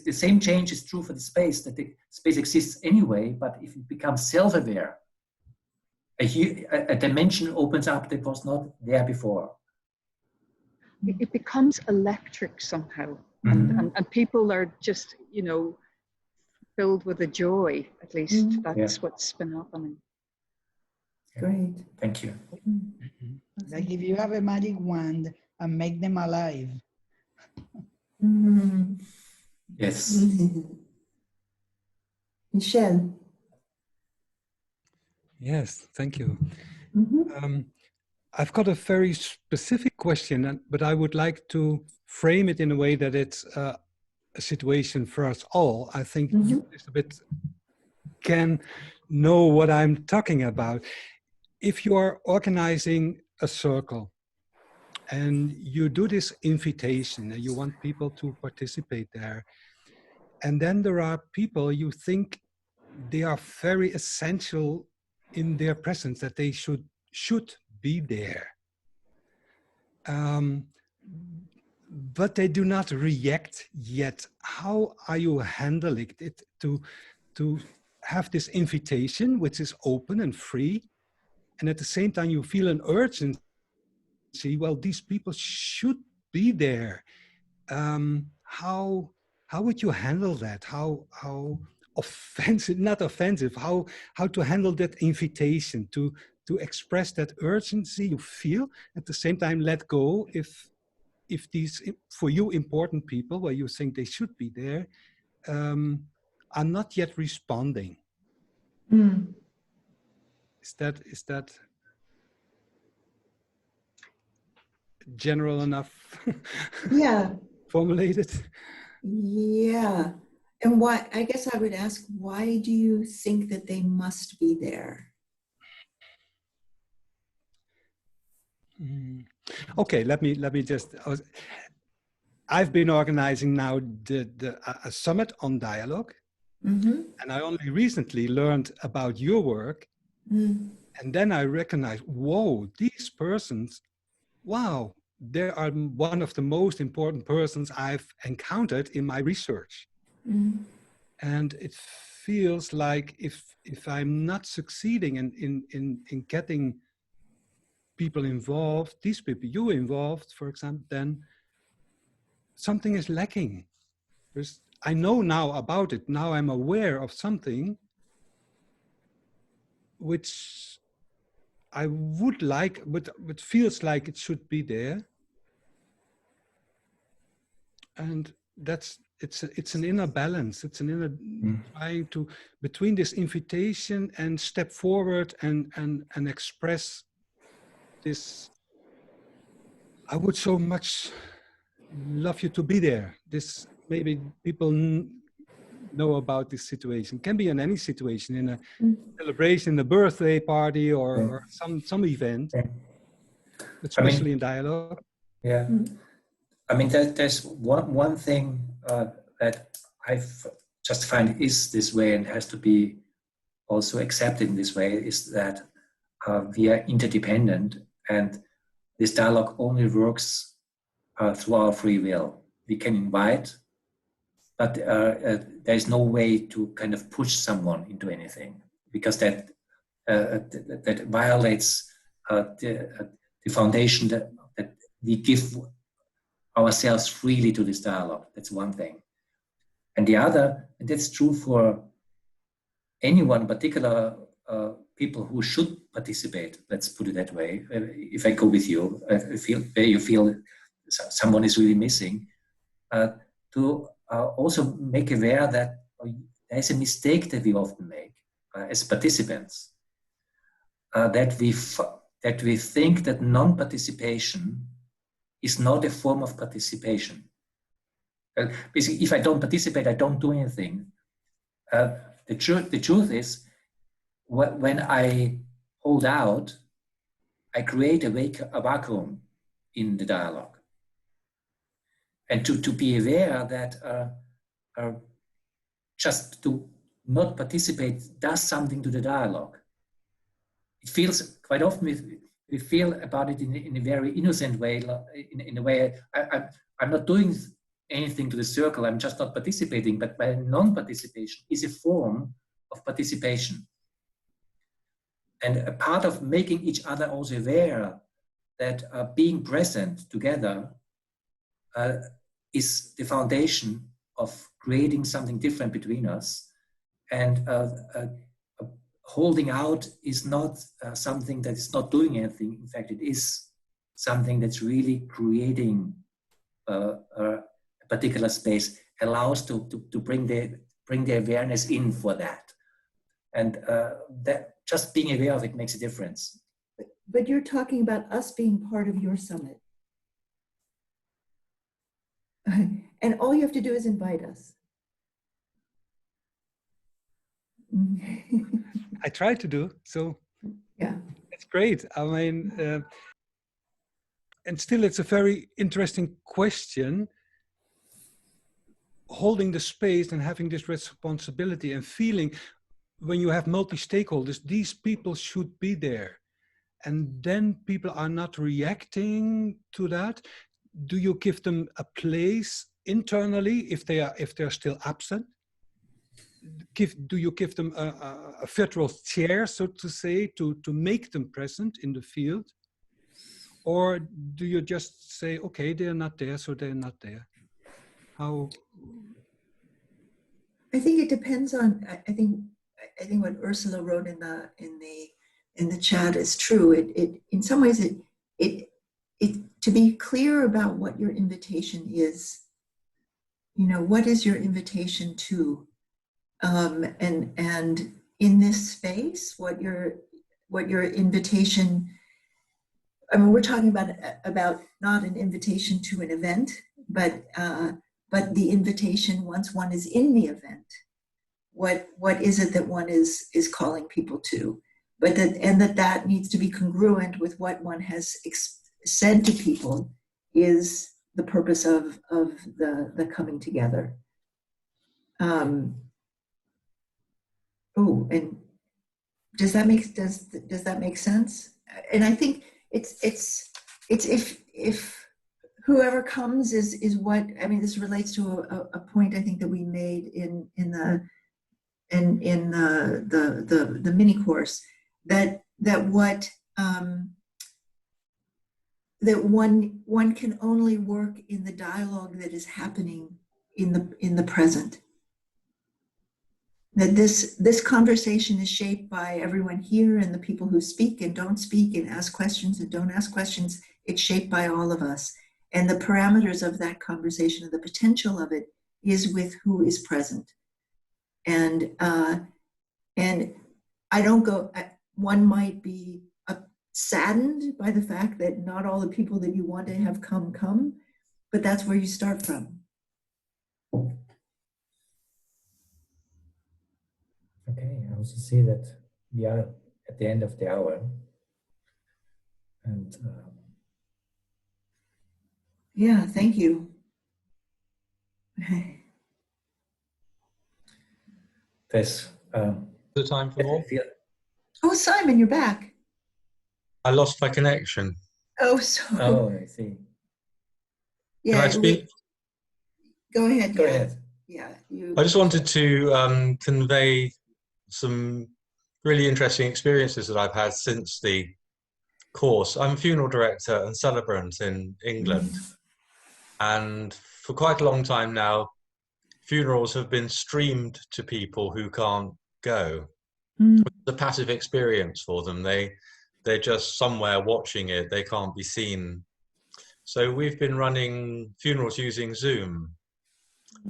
the same change is true for the space, that the space exists anyway, but if it becomes self-aware, a dimension opens up that was not there before. it becomes electric somehow. And people are just, you know, filled with a joy, at least. That's what's been happening. Great. Thank you. Like if you have a magic wand and make them alive. Yes. Michelle. Yes, thank you. Mm-hmm. I've got a very specific question, but I would like to frame it in a way that it's a situation for us all. I think you, Elizabeth, can know what I'm talking about. If you are organizing a circle and you do this invitation and you want people to participate there, and then there are people you think they are very essential in their presence, that they should be there. But they do not react yet. How are you handling it to have this invitation, which is open and free, and at the same time you feel an urgency? Well, these people should be there. How would you handle that? How offensive, not offensive, how to handle that invitation to express that urgency you feel, at the same time let go if these for you important people where you think they should be there are not yet responding. Is that general enough? Yeah. Formulated? Yeah. And why, I guess I would ask, why do you think that they must be there? Okay, let me just, I've been organizing now a summit on dialogue, and I only recently learned about your work, and then I recognized, whoa, these persons, wow, they are one of the most important persons I've encountered in my research. And it feels like if I'm not succeeding in getting people involved, these people, you involved, for example, then something is lacking. I know now about it. Now I'm aware of something which I would like, but feels like it should be there. And it's an inner balance. It's an inner trying to, between this invitation and step forward and express this, I would so much love you to be there. This, maybe people know about this situation. Can be in any situation, in a celebration, a birthday party, or some event, especially in dialogue. Yeah. I mean, there's one thing that I've just find is this way and has to be also accepted in this way, is that we are interdependent, and this dialogue only works through our free will. We can invite, but there's no way to kind of push someone into anything, because that violates the foundation that we give ourselves freely to this dialogue. That's one thing. And the other, and that's true for anyone, particular people who should participate, let's put it that way. If I go with you, where you feel someone is really missing, to also make aware that there's a mistake that we often make as participants, that we think that non-participation is not a form of participation. Basically, if I don't participate, I don't do anything. The truth is, when I hold out, I create a vacuum in the dialogue. And to be aware that just to not participate does something to the dialogue. It feels, quite often we feel about it in a very innocent way, in a way, I'm not doing anything to the circle, I'm just not participating, but my non-participation is a form of participation. And a part of making each other also aware that being present together is the foundation of creating something different between us. And holding out is not something that is not doing anything. In fact, it is something that's really creating a particular space, allows to bring the awareness in for that. And just being aware of it makes a difference. But you're talking about us being part of your summit. And all you have to do is invite us. I try to do so. Yeah, it's great. I mean, and still, it's a very interesting question. Holding the space and having this responsibility and feeling, when you have multi-stakeholders, these people should be there, and then people are not reacting to that. Do you give them a place internally if they're still absent? Do you give them a virtual chair, so to say, to make them present in the field? Or do you just say, okay, they're not there, so they're not there? How? I think it depends on. I think what Ursula wrote in the chat is true. It in some ways it to be clear about what your invitation is. You know, what is your invitation to? And in this space, what your invitation. I mean, we're talking about not an invitation to an event, but the invitation once one is in the event. What is it that one is calling people to? But that needs to be congruent with what one has said to people is the purpose of the coming together. And does that make sense? And I think it's if whoever comes is what I mean. This relates to a point I think that we made in the mini course that one can only work in the dialogue that is happening in the present. That this conversation is shaped by everyone here and the people who speak and don't speak and ask questions and don't ask questions. It's shaped by all of us. And the parameters of that conversation, the potential of it, is with who is present. And I don't go, one might be saddened by the fact that not all the people that you want to have come, but that's where you start from. Okay, I also see that we are at the end of the hour. And yeah, thank you. There's the time for more? Oh, Simon, you're back. I lost my connection. Oh, sorry. Oh, I see. Yeah, Can I speak? Go ahead. Go ahead. Yeah, I just wanted to convey some really interesting experiences that I've had since the course. I'm a funeral director and celebrant in England. And for quite a long time now, funerals have been streamed to people who can't go. It's a passive experience for them. They're just somewhere watching it. They can't be seen. So we've been running funerals using Zoom.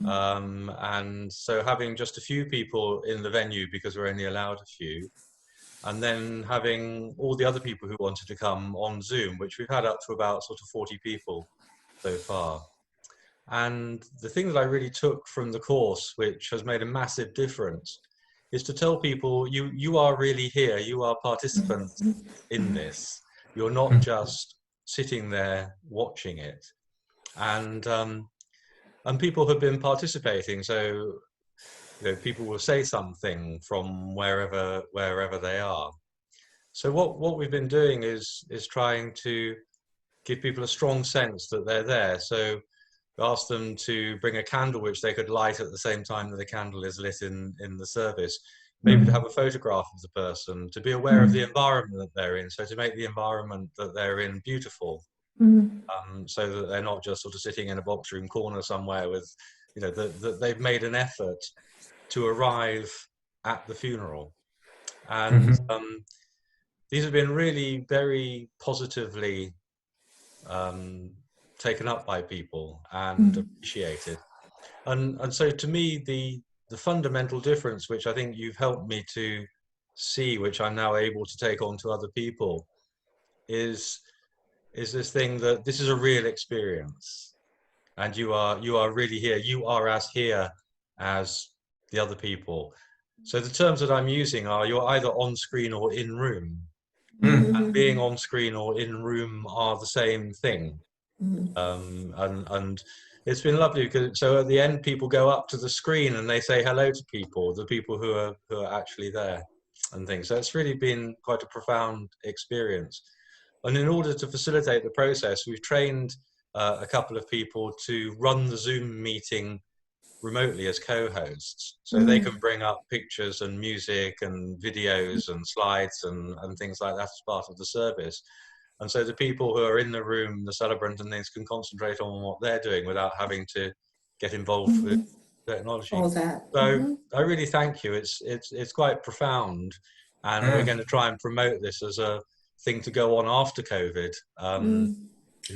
And so having just a few people in the venue because we're only allowed a few, and then having all the other people who wanted to come on Zoom, which we've had up to about sort of 40 people so far. And the thing that I really took from the course, which has made a massive difference, is to tell people you are really here, you are participants in this. You're not just sitting there watching it. And people have been participating, so you know, people will say something from wherever they are. So what we've been doing is trying to give people a strong sense that they're there. So we asked them to bring a candle which they could light at the same time that the candle is lit in the service. Maybe to have a photograph of the person, to be aware of the environment that they're in, so to make the environment that they're in beautiful. So that they're not just sort of sitting in a box room corner somewhere with, you know, that they've made an effort to arrive at the funeral. And these have been really very positively taken up by people and appreciated. And so to me, the fundamental difference, which I think you've helped me to see, which I'm now able to take on to other people, is this thing that this is a real experience, and you are really here. You are as here as the other people. So the terms that I'm using are you're either on screen or in room. And being on screen or in room are the same thing. And it's been lovely because so at the end people go up to the screen and they say hello to people, the people who are actually there and things. So it's really been quite a profound experience. And in order to facilitate the process, we've trained a couple of people to run the Zoom meeting remotely as co-hosts, so they can bring up pictures and music and videos and slides and things like that as part of the service. And so the people who are in the room, the celebrant and things, can concentrate on what they're doing without having to get involved with technology. All that. So I really thank you. It's quite profound, and we're going to try and promote this as a thing to go on after COVID.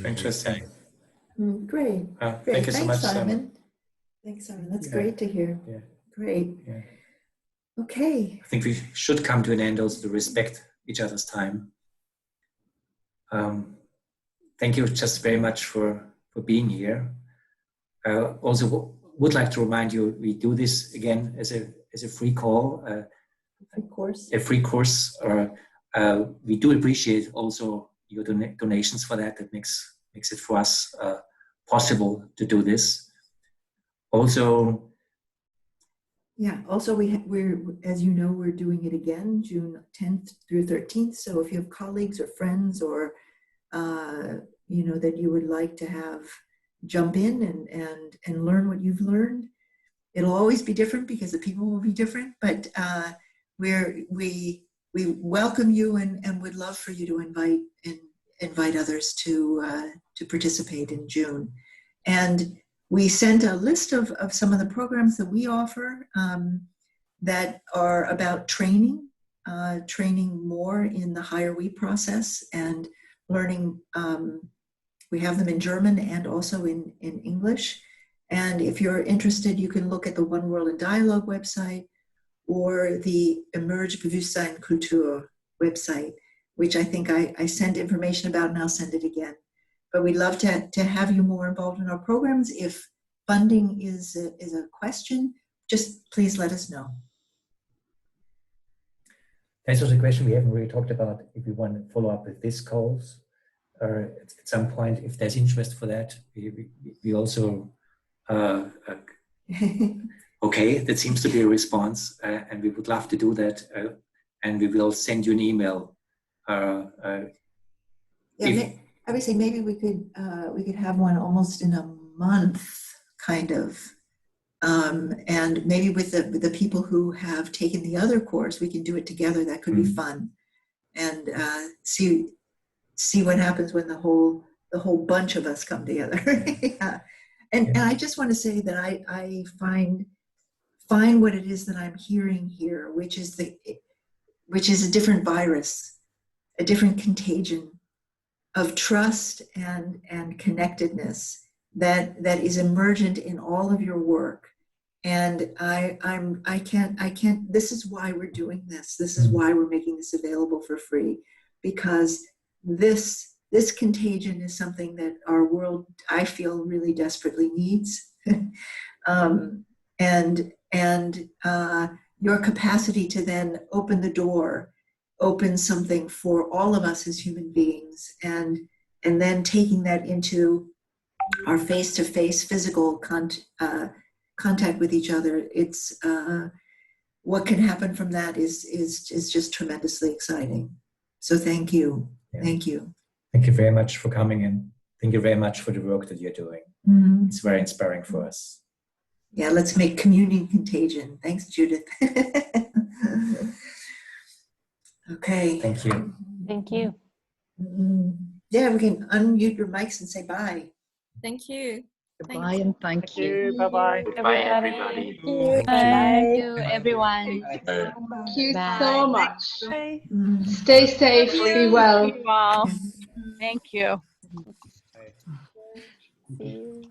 Interesting. Great. Thank you so much, Simon. Thanks, Simon. That's great to hear. Yeah. Great. Yeah. Okay. I think we should come to an end also to respect each other's time. Thank you just very much for being here. Also would like to remind you, we do this again as a free call, a free course. We do appreciate also your donations for that. That makes it for us possible to do this. Also, we're as you know, we're doing it again June 10th through 13th. So if you have colleagues or friends or that you would like to have jump in and learn what you've learned, it'll always be different because the people will be different. But we welcome you and would love for you to invite others to participate in June. And we sent a list of some of the programs that we offer that are about training more in the higher we process and learning. We have them in German and also in English. And if you're interested, you can look at the One World in Dialogue website or the Emerge Bewusstsein Kultur website, which I think I sent information about, and I'll send it again. But we'd love to have you more involved in our programs. If funding is a question, just please let us know. That's also a question we haven't really talked about. If we want to follow up with these calls, or at some point, if there's interest for that, we also okay. That seems to be a response, and we would love to do that. And we will send you an email. I would say maybe we could have one almost in a month, kind of, and maybe with the people who have taken the other course, we can do it together. That could be fun, and see what happens when the whole bunch of us come together. Yeah. And I just want to say that I find what it is that I'm hearing here, which is a different virus, a different contagion of trust and connectedness that is emergent in all of your work. And I can't, this is why we're doing this. This is why we're making this available for free, because this contagion is something that our world, I feel, really desperately needs. And your capacity to then open the door, open something for all of us as human beings, and then taking that into our face-to-face physical contact with each other. It's what can happen from that is just tremendously exciting. So thank you. Yeah. Thank you. Thank you very much for coming, and thank you very much for the work that you're doing. Mm-hmm. It's very inspiring for us. Yeah, let's make communion contagion. Thanks, Judith. Okay. Thank you. Thank you. Yeah, we can unmute your mics and say bye. Thank you. Goodbye and thank you. Bye-bye. Goodbye, everybody. Thank you, everyone. Thank you Bye. so much. Bye. Stay safe, be well. Thank you. See you.